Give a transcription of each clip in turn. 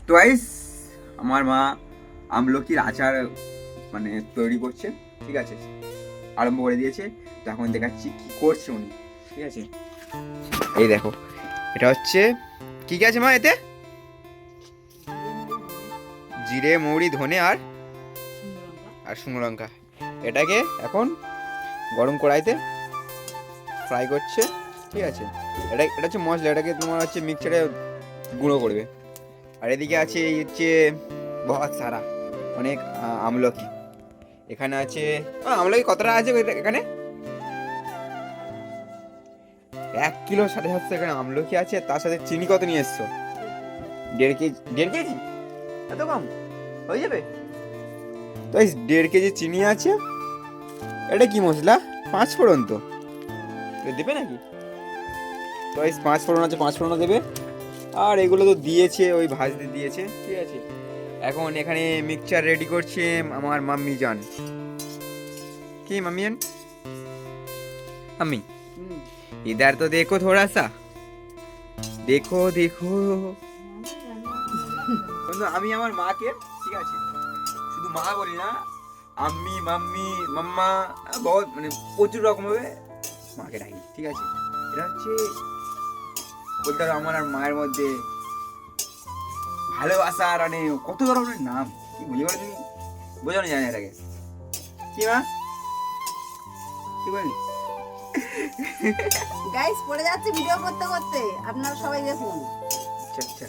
তো গাইস আমার মা আমলকির আচার মানে তৈরি করছে, ঠিক আছে, আরম্ভ করে দিয়েছে। তো এখন দেখাচ্ছি কি করছে উনি, ঠিক আছে। এই দেখো, এটা হচ্ছে কি কি আছে মা এতে? জিরে, মৌরি, ধনে আর শুকনো লঙ্কা। এটাকে এখন গরম কড়াইতে ফ্রাই করছে, ঠিক আছে। এটা হচ্ছে মশলা, এটাকে তোমার হচ্ছে মিক্সচারে গুঁড়ো করবে। আর এদিকে আছে এই হচ্ছে বহুত সারা অনেক আমলকি। এখানে আছে আমলকি কতটা আছে এখানে? 1 কিলো 750 এখানে আমলকি আছে। তার সাথে চিনি কত নিয়ে এসছো? 1.5 কেজি। 1.5 কেজি এত কম হয়ে যাবে? তো 1.5 কেজি চিনি আছে। এটা কি মশলা? 5 ফোড়ন তো দেবে নাকি? তো 5 ফোড়ন আছে, 5 ফোড়নও দেবে। আর এগুলো তো দিয়েছে, ওই ভাজতে দিয়েছে, ঠিক আছে। এখন এখানে মিক্সচার রেডি করছে আমার মাম্মি জান। কি মাম্মি জান? মাম্মি इधर तो देखो थोड़ा सा, देखो देखो। বন্ধু আমি আমার মাকে, ঠিক আছে, শুধু মা বলি না, আম্মি, মাম্মি, মাম্মা, বহুত মানে প্রচুর রকম ভাবে মাকে ডাকি, ঠিক আছে। এটা হচ্ছে বলতে পারো আমার আর মায়ের মধ্যে ভালোবাসার মানে কত ধরনের নাম, কি বুঝে পারো তুমি? বোঝানো যায় না এটাকে। কি মা, কি বলি? গাইস পড়ে যাচ্ছে ভিডিও করতে করতে, আপনারা সবাই দেখুন। আচ্ছা আচ্ছা।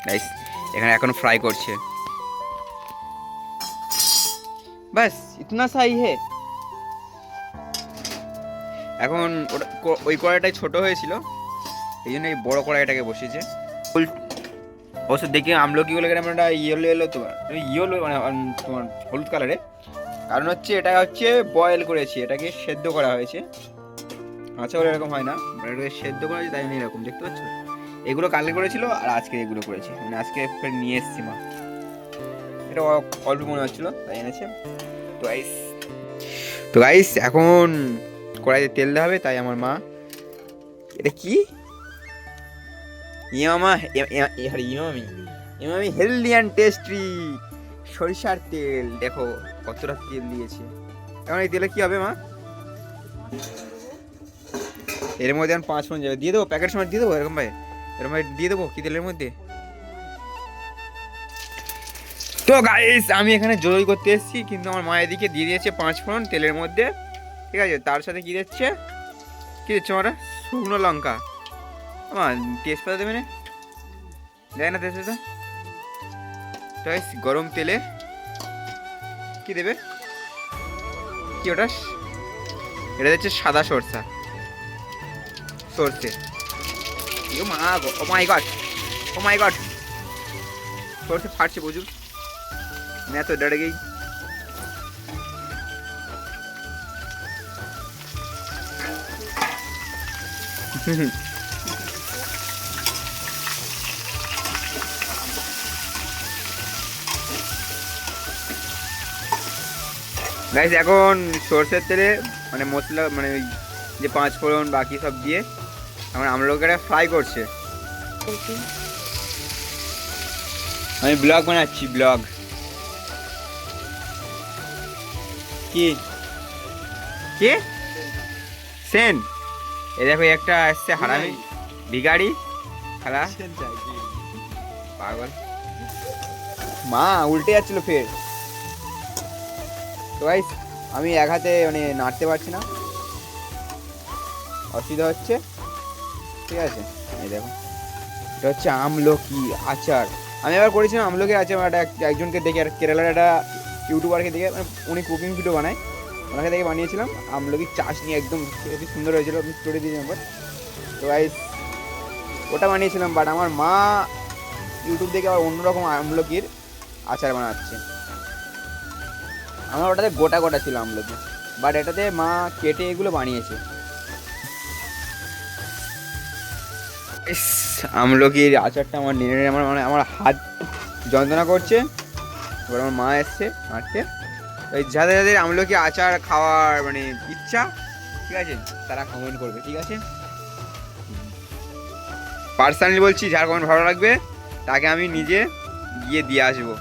গাইস এখানে এখন ফ্রাই করছে, বাস ইতনা সাই হে। এখন ওই কড়াইটাই ছোট হয়েছিল, এই জন্য এই বড় কড়াইটাকে বসিয়েছে। অবশ্য দেখি আমলকিগুলো কেমন একটা ইয়েলো ইয়েলো, তোমার ইয়েলো মানে তোমার হলুদ কালারে। কারণ হচ্ছে এটা হচ্ছে বয়েল করেছি, এটাকে সেদ্ধ করা হয়েছে। আচ্ছা ওরা এরকম হয় না, এটাকে সেদ্ধ করা হয়েছে, তাই জন্য এরকম দেখতে পাচ্ছ। এগুলো কালকে করেছিল আর আজকে এগুলো করেছি, মানে আজকে ফের নিয়ে এসছি মা। এটা অল্প মনে হচ্ছিল তাই এনেছে। তো গাইস এখন কড়াইতে তেল দেওয়া হবে, তাই আমার মা, এটা কি ইয়ামা Emami, Emami healthy and tasty সরিষার তেল। দেখো কতটা তেল দিয়েছে। এখন এই তেলে কি হবে মা? এর মধ্যে এখন 5 ফোড়ন যাবে, দিয়ে দেবো প্যাকেট সময় দিয়ে দেবো, এরকম ভাই এরকম ভাই দিয়ে দেবো কি তেলের মধ্যে? তো গাইস আমি এখানে জড়ই করতে এসেছি, কিন্তু আমার মা এদিকে দিয়ে দিয়েছে 5 ফোড়ন তেলের মধ্যে, ঠিক আছে। তার সাথে কি দিচ্ছে, কি দিচ্ছে আমরা? শুকনো লঙ্কা। আমার তেজপাতা দেবে না, দেয় না তেজপাতা। তো গরম তেলে কি দেবে, কি ওটা? এটা হচ্ছে সাদা সরষে। ও মাই গড, ও মাই গড, সরষে ফাটছে প্রচুর। मैं तो डर गई। গাইস এখন সরষের তেলে মানে মশলা মানে ওই যে 5 ফোড়ন বাকি সব দিয়ে এখন আমলকিটা ফ্রাই করছে। আমি ব্লগ বানাচ্ছি, ব্লগ। কি কে সেন? এ দেখো একটা আসছে হারামি ভিখারি খালা, পাগল মা উল্টে যাচ্ছিল ফের। তো গাইস আমি এক হাতে মানে নাড়তে পারছি না, অসুবিধা হচ্ছে, ঠিক আছে। এই দেখো এটা হচ্ছে আমলকি আচার। আমি এবার করেছিলাম আমলকি আচার, একজনকে দেখে, আর কেরালার একটা ইউটিউবারকে দেখে, মানে উনি কুকিং ভিডিও বানায়, ওনাকে দেখে বানিয়েছিলাম আমলকির চাষ নিয়ে, একদম খুবই সুন্দর হয়েছিল, আমি স্টোরি দিয়েছিলাম। তো গাইস ওটা বানিয়েছিলাম, বাট আমার মা ইউটিউব দেখে আবার অন্যরকম আমলকির আচার বানাচ্ছে। আমার ওটাতে গোটা গোটা ছিল আমলকি, বাট এটাতে মা কেটে এগুলো বানিয়েছে। আমলকির আচারটা আমার নিয়ে আমার মানে আমার হাত যন্ত্রণা করছে। এবার আমার মা এসছে মারতে। ওই যাদের যাদের আমলকি আচার খাওয়ার মানে ইচ্ছা, ঠিক আছে, তারা কমেন্ট করবে, ঠিক আছে। পার্সোনালি বলছি, যার কমেন্ট ভালো লাগবে তাকে আমি নিজে গিয়ে দিয়ে আসবো।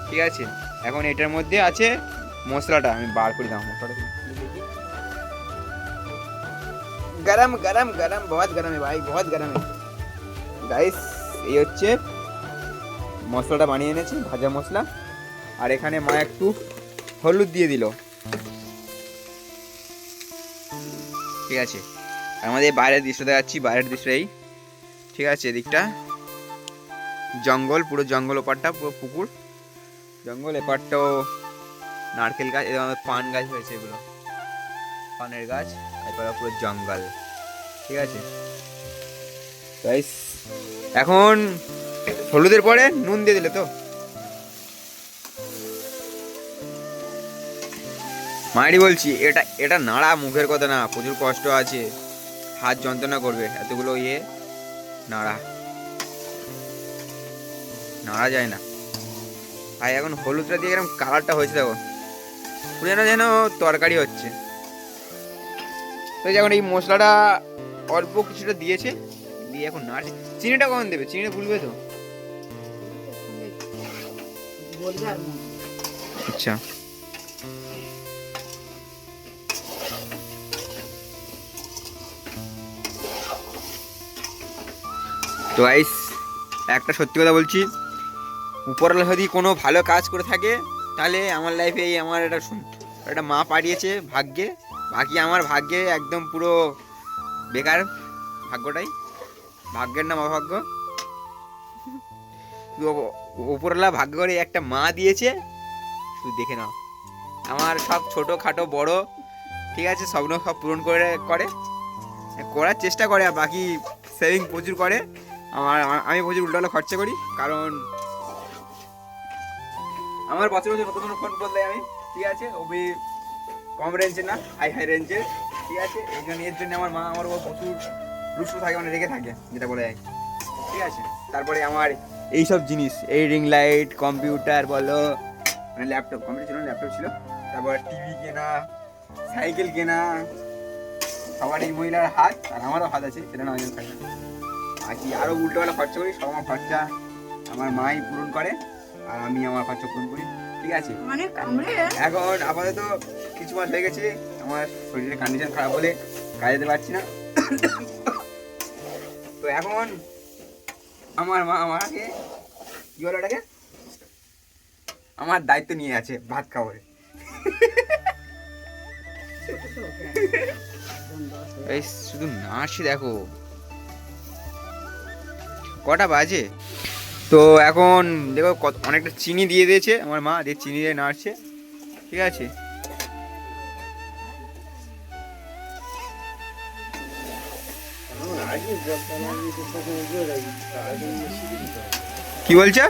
ঠিক আছে, এখন এটার মধ্যে আছে মশলাটা, আমি বার করি দাম মশলাটা দেখি। গরম গরম গরম বহুত গরম ভাই, বহুত গরম গাইস। এই হচ্ছে মশলাটা বানিয়ে এনেছি, ভাজা মশলা। আর এখানে মা একটু হলুদ দিয়ে দিল। ঠিক আছে, আমাদের বাইরের দৃশ্য দেখাচ্ছি, বাইরের দৃশ্য এই। ঠিক আছে, এদিকটা জঙ্গল, পুরো জঙ্গল, ওপারটা পুরো পুকুর জঙ্গল, এপারটাও নারকেল গাছ, আমাদের পান গাছ হয়েছে, এগুলো পানের গাছ, এরপর পুরো জঙ্গল। ঠিক আছে গাইস, এখন হলুদের পরে নুন দিয়ে দিলে তো। মায়েরই বলছি, এটা এটা নাড়া মুখের কথা না, প্রচুর কষ্ট আছে, হাত যন্ত্রণা করবে, এতগুলো নাড়া নাড়া যায় না। আর এখন হলুদটা দিয়ে এরকম কালারটা হয়েছে, দেখো পুরো যেন যেন তরকারি হচ্ছে। তো যখন এই মশলাটা অল্প কিছুটা দিয়েছে, দিয়ে এখন নাড়ছে। চিনিটা কখন দেবে? চিনিটা ভুলবে তো। আচ্ছা, তো গাইস একটা সত্যি কথা বলছি, উপরওয়ালা যদি কোনো ভালো কাজ করে থাকে তাহলে আমার লাইফে এই আমার একটা মা পাঠিয়েছে ভাগ্যে, বাকি আমার ভাগ্যে একদম পুরো বেকার ভাগ্যটাই, ভাগ্যের নাম অভাগ্য। উপরওয়ালা ভাগ্য করে একটা মা দিয়েছে, শুধু দেখে নাও। আমার সব ছোটো খাটো বড়, ঠিক আছে, স্বপ্ন সব পূরণ করার চেষ্টা করে, আর বাকি সেভিং প্রচুর করে। আমি প্রচুর উল্টো খরচা করি, কারণ আমার বছর বছর নতুন নতুন ফোন বদলাই আমি। ঠিক আছে, ওই কম রেঞ্জের না, হাই রেঞ্জের। ঠিক আছে, এর জন্য আমার মা আমার উপর প্রচুর রুষ্ট থাকে, মানে রেখে থাকে, যেটা বলে। ঠিক আছে, তারপরে আমার এইসব জিনিস, এই রিং লাইট, কম্পিউটার বলো, মানে ল্যাপটপ, কম্পিউটার ছিল, ল্যাপটপ ছিল, তারপর টিভি কেনা, সাইকেল কেনা, সবার এই মহিলার হাত, আর আমারও হাত আছে, সেটা না আমি খাই না। আর কি আরও উল্টোপাল্টা খরচা করি, সব আমার খরচা আমার মাই পূরণ করে, আর আমি আমার খরচা পূরণ করি। ঠিক আছে, এখন আপাতত কিছু মাস হয়ে গেছে, আমার শরীরের কন্ডিশন খারাপ বলে কাজে যেতে পারছি না। তো এখন আমার মা আমাকে কি বলে ওটাকে, আমার দায়িত্ব নিয়ে আছে ভাত খাওয়ারে। এই শুধু নাচি, দেখো কটা বাজে। তো এখন দেখো অনেকটা চিনি দিয়ে দিয়েছে আমার মা, দিয়ে চিনি দিয়ে নাড়ছে। ঠিক আছে, কি বলছে?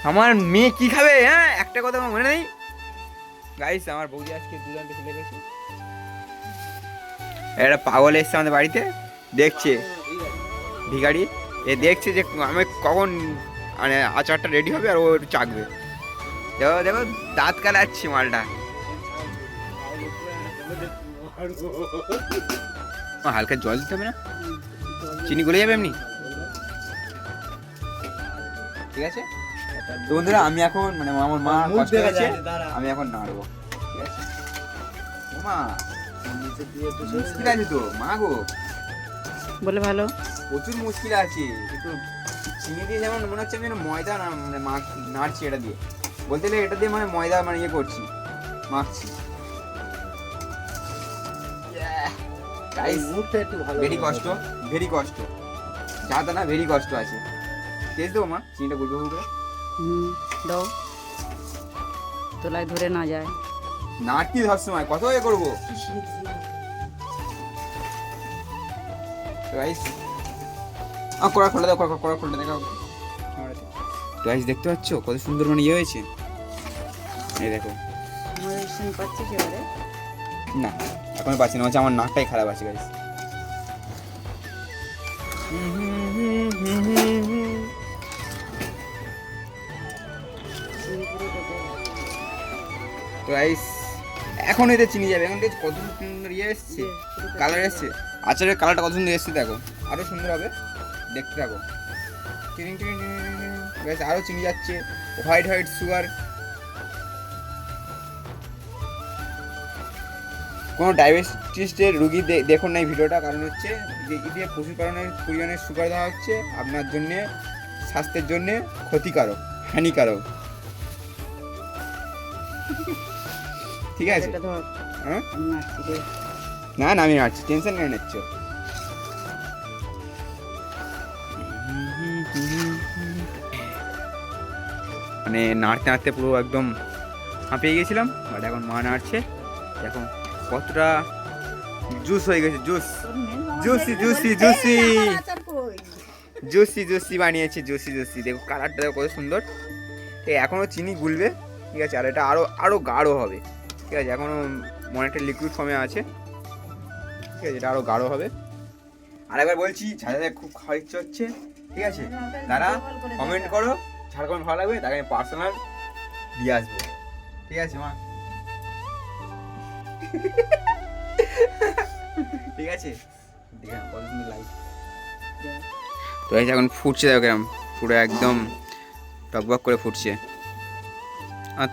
আমার মেয়ে কি খাবে? হ্যাঁ, একটা কথা আমার মনে নেই গাইস, আমার বৌদি আজকে দুধ আনতে চলে গেছে। একটা পাগল এসছে আমাদের বাড়িতে, দেখছে ভিখারি, এ দেখছে যে আমি কখন মানে আচারটা রেডি হবে আর ও একটু চাকবে। দেখো দেখো দাঁত কালাচ্ছি মালটা। হালকা জল দিতে হবে না, চিনি গলে যাবে এমনি। ঠিক আছে, তো বন্ধুরা আমি এখন মানে আমার মা কষ্ট হয়েছে, আমি এখন নাড়বো। ঠিক আছে, মা মুশকিল আছে তো মা গো, বলে ভালো, প্রচুর মুশকিল আছে। একটু চিনি দিয়ে যেমন মনে হচ্ছে আমি ময়দা না মানে নাড়ছি, এটা দিয়ে বলতে গেলে এটা দিয়ে মানে ময়দা মানে ইয়ে করছি, মাখছি। ভেরি কষ্ট, ভেরি কষ্ট, যা তা না ভেরি কষ্ট আছে। টেস্ট দেবো মা, চিনিটা গুলবে গুলবে দাও, তোলায় ধরে না যায়। নাড়তি সব সময় কত ইয়ে করবো। কড়া খোলা দাও, কড়া খোলা দেখো। গাইস দেখতে পাচ্ছ কত সুন্দর মানে ইয়ে হয়েছে, এই দেখো। না এখন পাচ্ছি না, হচ্ছে আমার নাকটাই খারাপ আছে গাইস। তো গাইস এখন এতে চিনি যাবে। এখন দেখছি কত সুন্দর ইয়ে এসছে, কালার এসছে। আচারের কালারটা কত সুন্দর এসছে দেখো, আরও সুন্দর হবে, দেখতে থাকো। টিং টিং টিং ব্যাস, আরও চিনি যাচ্ছে, হোয়াইট হোয়াইট সুগার। কোনো ডায়াবেটিসের রুগী দেখুন না এই ভিডিওটা, কারণ হচ্ছে যে এতে প্রচুর পরিমাণে সুগার দেওয়া হচ্ছে, আপনার জন্যে স্বাস্থ্যের জন্যে ক্ষতিকারক, হানিকারক। ঠিক আছে? হ্যাঁ না না, আমি আসছি, টেনশন কেন নিচ্ছ? মানে নাড়তে নাড়তে পুরো একদম হাঁপিয়ে গেছিলাম, বাট এখন মা নাড়ছে, এখন কতটা জুস হয়ে গেছে, juice juicy juicy juicy juicy juicy বানিয়েছে, জুসি জুসি। দেখো কালারটা দেখো কত সুন্দর। ঠিক আছে, এখনও চিনি গুলবে, ঠিক আছে, আর এটা আরও আরও গাঢ় হবে। ঠিক আছে, এখনও অনেকটা লিকুইড ফর্মে আছে, ঠিক আছে, এটা আরও গাঢ় হবে। আর একবার বলছি, যাদের খুব খাওয়ার ইচ্ছে হচ্ছে, ঠিক আছে, তারা কমেন্ট করো, ঝাড়খণ্ড ভালো লাগবে, তাকে আমি পার্সোনাল দিয়ে আসবো। ঠিক আছে মা? ঠিক আছে, দেখে কত সুন্দর লাইট। তো এই এখন ফুটছে, দেখো কেমন পুরো একদম টকবক করে ফুটছে।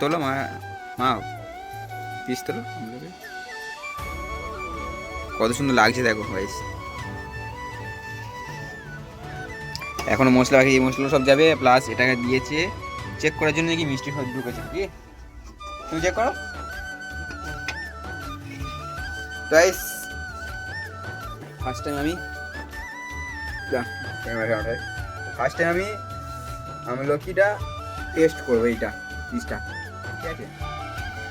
তোলো মা, মা পিস তোলো, কত সুন্দর লাগছে দেখো গাইস। এখনো মশলা বাকি, এই মশলা সব যাবে, প্লাস এটাকে দিয়েছে চেক করার জন্য কি মিষ্টি সব ঢুকেছে, কি তুমি চেক করো। তো গাইস ফার্স্ট টাইম আমি আমলকিটা টেস্ট করবো, এইটা পিসটা, ঠিক আছে,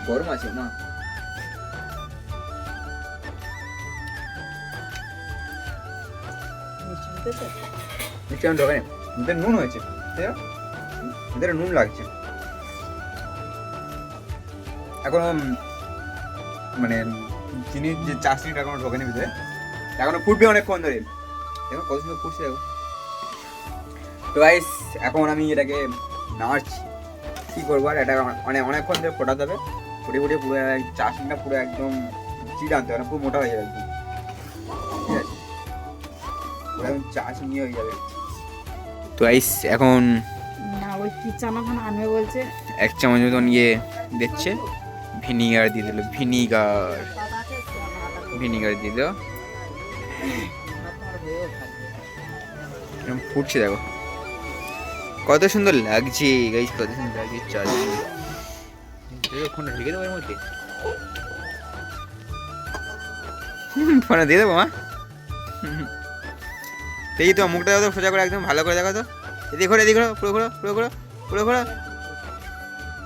গরম আছে না? মিষ্টি আমি ঢোকে, এদের নুন হয়েছে, এদের নুন লাগছে এখনো, মানে চিনির যে চাশনিটা এখনো ঢোকেনি ভিতরে, এখনো ফুটবে অনেকক্ষণ ধরে। দেখো কত সুন্দর ফুটছে দেখো। তো গাইস এখন আমি এটাকে নাড়ছি, কী করবো আর, এটা অনেকক্ষণ ধরে ফোটাতে হবে, ফুটে ফুটে পুরো চাশনিটা পুরো একদম চিড় আনতে হবে, পুরো মোটা হয়ে যাবে একদম, ঠিক আছে, পুরো একদম চাশনি হয়ে যাবে। তো গাইস এখন বলছে 1 চামচ মতন ইয়ে দিচ্ছে, ভিনিগার দিয়ে দিল, ভিনিগার দিয়ে দিল, ফুটছে দেখো কত সুন্দর লাগছে গাইস, কত সুন্দর লাগছে। চল ফোনটা ঢেকে দেবো এর মধ্যে, ফোনে দিয়ে দেবো মা। দেখি তো মুখটা যত সোজা করে একদম ভালো করে দেখো তো, এদিকে ঘোরো, এদিকে ঘোরো, পুরো ঘোরো, পুরো ঘোরো, পুরো ঘোরো,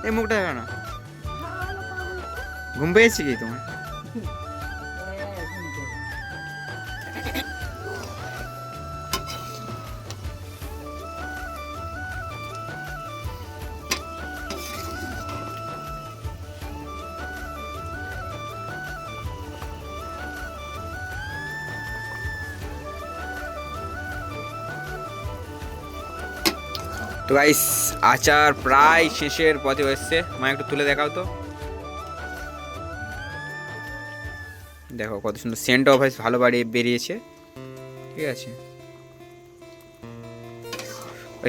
এই মুখটা দেখো না, ঘুম পেয়েছি কি তোমার? তো গাইস আচার প্রায় শেষের পথে এসছে, মা একটু তুলে দেখাও তো, দেখো কত সুন্দর সেন্টও বেশ ভালো বেরিয়েছে, ঠিক আছে।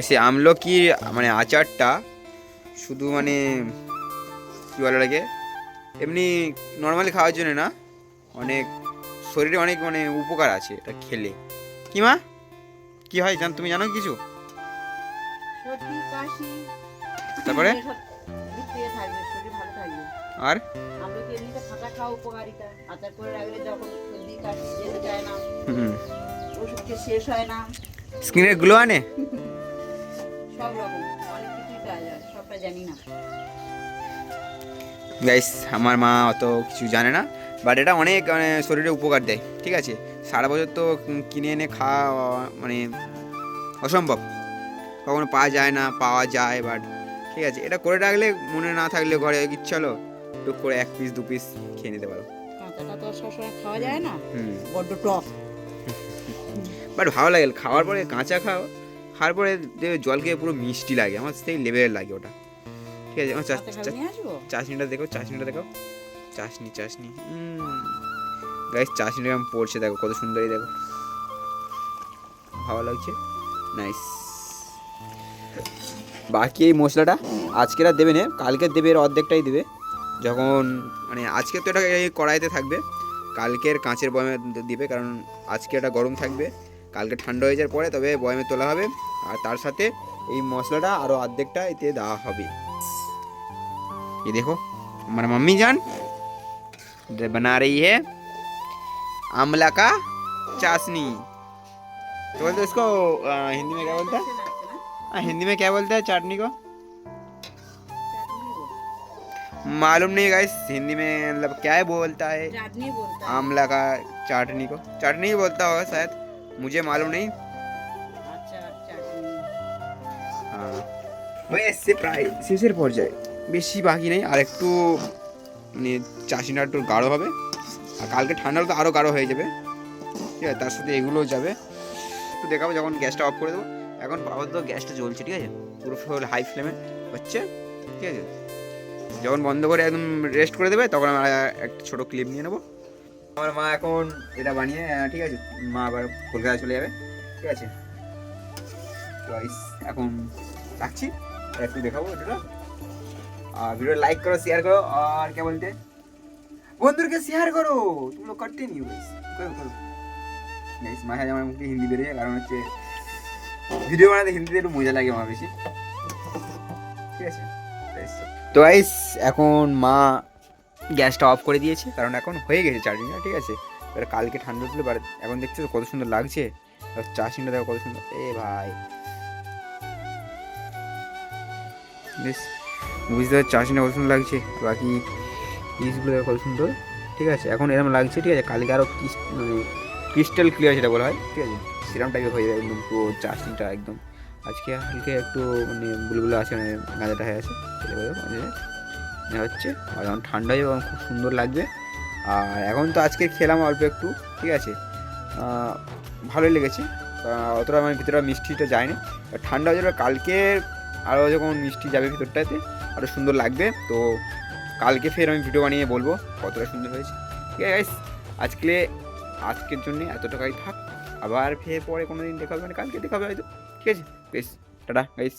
সে আমলকির মানে আচারটা শুধু মানে কী বলে লাগে, এমনি নর্মালি খাওয়ার জন্য না, অনেক শরীরে অনেক মানে উপকার আছে এটা খেলে। কি মা কি হয় তুমি জানো কিছু? তারপরে আর স্কিনের গ্লো আনে, গাইস আমার মা অত কিছু জানে না, বাট এটা অনেক মানে শরীরে উপকার দেয়, ঠিক আছে। সারা বছর তো কিনে এনে খাওয়া মানে অসম্ভব, কখনো পাওয়া যায়, বাট ঠিক আছে, এটা করে রাখলে মনে না থাকলে ঘরে ইচ্ছা হলো টুক করে 1 পিস 2 পিস খেয়ে নিতে পারো। কাঁচাটা তো সবসময় খাওয়া যায় না, বড্ড টক, বাট ভালো লাগে খাওয়ার পরে, কাঁচা খাওয়ার পরে জল খেয়ে পুরো মিষ্টি লাগে, আমার সেই লেভেলের লাগে ওটা, ঠিক আছে। আমার চাশনিটা দেখো, চাশনি চাশনি গাইস চাশনিটা আমি পড়ছে দেখো কত সুন্দরই দেখো ভালো লাগছে নাইস বাকি এই মশলাটা আজকের আর দেবে না কালকে দেবে এর অর্ধেকটাই দেবে যখন মানে আজকে তো এটা এই কড়াইতে থাকবে কালকের কাঁচের বয়ামে দিবে কারণ আজকে এটা গরম থাকবে কালকে ঠান্ডা হয়ে যাওয়ার পরে তবে বয়ামে তোলা হবে আর তার সাথে এই মশলাটা আরও অর্ধেকটা এতে দেওয়া হবে ये देखो हमारा मम्मी जान बना रही है आंवला का चाशनी तो बोलते इसको हिंदी में क्या बोलता है हिंदी में क्या बोलते हैं चाटनी को मालूम नहीं गाइस हिंदी में मतलब क्या है बोलता है चाटनी बोलता है। आंवला का चाटनी को चाटनी ही बोलता होगा शायद मुझे मालूम नहीं अच्छा चाटनी। हाँ ভাই এসে প্রায় শেষের পর্যায়ে বেশি বাকি নেই আর একটু মানে চাষিটা একটু গাঢ় হবে আর কালকে ঠান্ডা হলে তো আরও গাঢ় হয়ে যাবে ঠিক আছে তার সাথে এগুলোও যাবে একটু দেখাবো যখন গ্যাসটা অফ করে দেবো এখন আপাতত গ্যাসটা জ্বলছে ঠিক আছে পুরো ফুল হাই ফ্লেমে হচ্ছে ঠিক আছে যখন বন্ধ করে একদম রেস্ট করে দেবে তখন আমরা একটা ছোটো ক্লিপ নিয়ে নেবো আমার মা এখন এটা বানিয়ে ঠিক আছে মা আবার কলকাতায় চলে যাবে ঠিক আছে এখন রাখছি একটু দেখাবো এটা আর ভিডিও लाइक करो शेयर करो और क्या बोलते हैं বন্ধুদেরকে শেয়ার করো तुम लोग करते नहीं हो गाइस करो करो गाइस মাঝে আমার মুখে হিন্দি বেরিয়ে কারণ হচ্ছে ভিডিও বানাতে হিন্দিতে একটু মজা লাগে আমার বেশি ঠিক আছে তো গাইস এখন মা গ্যাসটা অফ করে দিয়েছে কারণ এখন হয়ে গেছে চাটনিটা ঠিক আছে এবার কালকে ঠান্ডা উঠলে এখন দেখছো কত সুন্দর লাগছে চাটনিটা দেখো কত সুন্দর এ ভাই বেশ বুঝতে পারছি চাটনিটা কত সুন্দর লাগছে বাকি পিসগুলো কত সুন্দর ঠিক আছে এখন এরকম লাগছে ঠিক আছে কালকে আরও মানে ক্রিস্টাল ক্লিয়ার সেটা বলা হয় ঠিক আছে সেরকম টাইপের হয়ে যাবে একদম পুরো চাটনিটা একদম আজকে হালকা একটু মানে বুলগুলো আছে মানে গাঁজাটা হয়ে আছে সেটা হচ্ছে আর যখন ঠান্ডা হয়ে যাবে খুব সুন্দর লাগবে আর এখন তো আজকে খেলাম অল্প একটু ঠিক আছে ভালোই লেগেছে অতটা আমার ভিতরে মিষ্টিটা যায় না ঠান্ডা হয়ে যাবে কালকে আরও যখন মিষ্টি যাবে ভিতরটাতে আরও সুন্দর লাগবে তো কালকে ফের আমি ভিডিও বানিয়ে বলবো কতটা সুন্দর হয়েছে ঠিক আছে গাইস আজকের জন্য এতটাই থাক আবার ফের পরে কোনো দিন দেখা হবে মানে কালকে দেখা হবে হয়তো ঠিক আছে বেশ টাটা গাইস